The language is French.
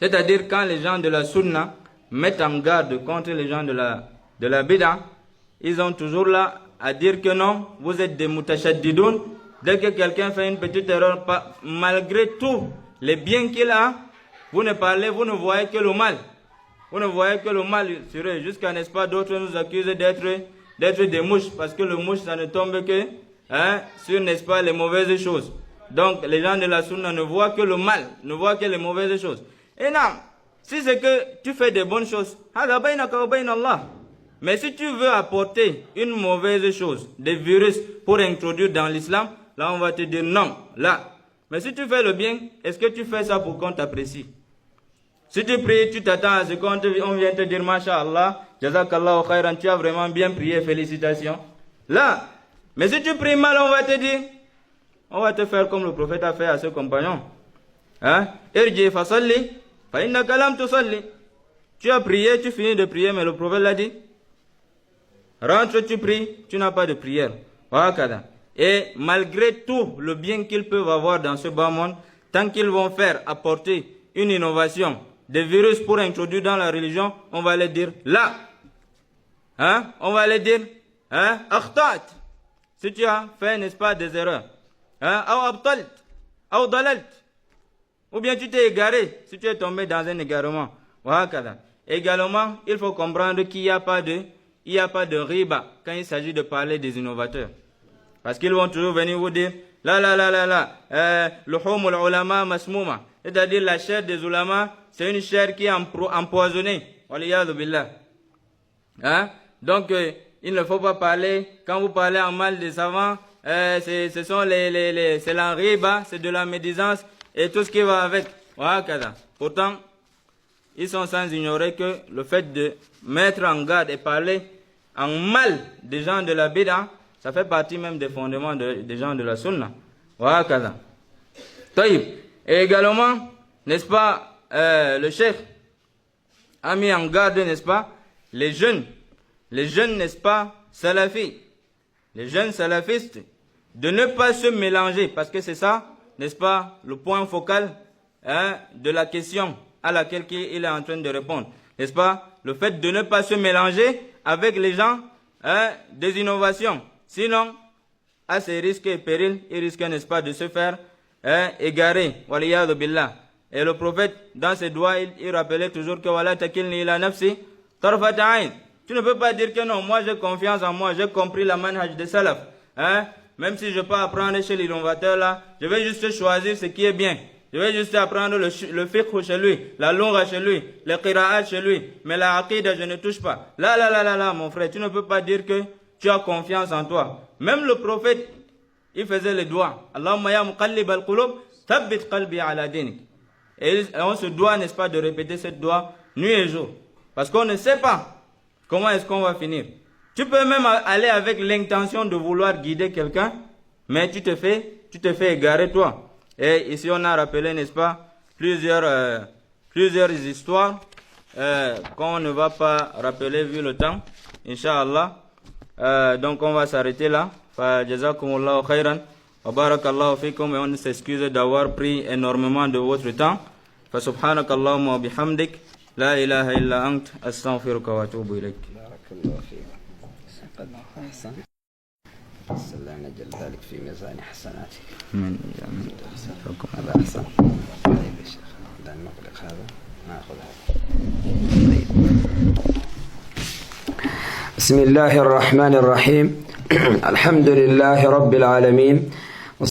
C'est-à-dire quand les gens de la sunna mettent en garde contre les gens de la bid'a, ils ont toujours là à dire que non, vous êtes des mutashaddidoun. Dès que quelqu'un fait une petite erreur, malgré tous les biens qu'il a, vous ne parlez, vous ne voyez que le mal. Vous ne voyez que le mal sur eux. Jusqu'à, n'est-ce pas, d'autres nous accusent d'être des mouches, parce que le mouche, ça ne tombe que sur, n'est-ce pas, les mauvaises choses. Donc, les gens de la sunna ne voient que le mal, ne voient que les mauvaises choses. Et non, si c'est que tu fais des bonnes choses, mais si tu veux apporter une mauvaise chose, des virus pour introduire dans l'islam, là on va te dire non, là. Mais si tu fais le bien, est-ce que tu fais ça pour qu'on t'apprécie? Si tu pries, tu t'attends à ce qu'on vient te dire Masha'Allah, Jazakallahu khairan, tu as vraiment bien prié, félicitations. Là, mais si tu pries mal, on va te dire, on va te faire comme le prophète a fait à ses compagnons. Irji fasalli, fa innaka lam tusalli. Tu as prié, tu finis de prier, mais le prophète l'a dit. Rentre, tu pries, tu n'as pas de prière. Et malgré tout le bien qu'ils peuvent avoir dans ce bas monde, tant qu'ils vont faire apporter une innovation, des virus pour introduire dans la religion, on va les dire là. On va les dire, akhtat. Si tu as fait, n'est-ce pas, des erreurs. Ou bien tu t'es égaré, si tu es tombé dans un égarement. Également, il faut comprendre qu'il n'y a pas de riba quand il s'agit de parler des innovateurs. Parce qu'ils vont toujours venir vous dire, luhumul ulama masmouma. C'est-à-dire la chair des ulama, c'est une chair qui est empoisonnée. Donc, il ne faut pas parler, quand vous parlez en mal des savants, ce sont c'est la riba, c'est de la médisance et tout ce qui va avec. Pourtant, ils sont sans ignorer que le fait de mettre en garde et parler en mal des gens de la bid'a, ça fait partie même des fondements des gens de la sunna. Et également, n'est-ce pas, le cheikh a mis en garde, n'est-ce pas, les jeunes, n'est-ce pas, salafis, les jeunes salafistes, de ne pas se mélanger, parce que c'est ça, n'est-ce pas, le point focal de la question à laquelle il est en train de répondre. N'est-ce pas, le fait de ne pas se mélanger avec les gens des innovations. Sinon, à ses risques et périls, il risque, n'est-ce pas, de se faire égarer. Waliyadu billah. Et le prophète, dans ses doigts, il rappelait toujours que wala takilni ila nafsi tarfat ayn. Tu ne peux pas dire que non, moi j'ai confiance en moi, j'ai compris la manhaj des salaf. Même si je peux apprendre chez l'innovateur là, je vais juste choisir ce qui est bien. Je vais juste apprendre le fiqh chez lui, la longa chez lui, le qira'at chez lui, mais la aqidah je ne touche pas. Là, mon frère, tu ne peux pas dire que tu as confiance en toi. Même le prophète, il faisait les doigts. Allahumma ya muqallib al-qulub, thabbit qalbi ala dinik. Et on se doit, n'est-ce pas, de répéter cette doigt nuit et jour. Parce qu'on ne sait pas comment est-ce qu'on va finir. Tu peux même aller avec l'intention de vouloir guider quelqu'un, mais tu te fais égarer toi. Et ici on a rappelé, n'est-ce pas, plusieurs histoires qu'on ne va pas rappeler vu le temps, Inch'Allah. Donc on va s'arrêter là. Jazakumullahu khairan. Wa barakallahu fikum. Et on s'excuse d'avoir pris énormément de votre temps. Fa subhanakallahumma wa bihamdik. La ilaha illa ant. Astaghfiruka wa atubu ilayk. Barakallahu fikum. الله نجل ذلك في ميزان حسناتك. هذا أحسن. طيب يا شيخ، بدنا نغلق هذا، ناخذ هذا. بسم الله الرحمن الرحيم. الحمد لله رب العالمين.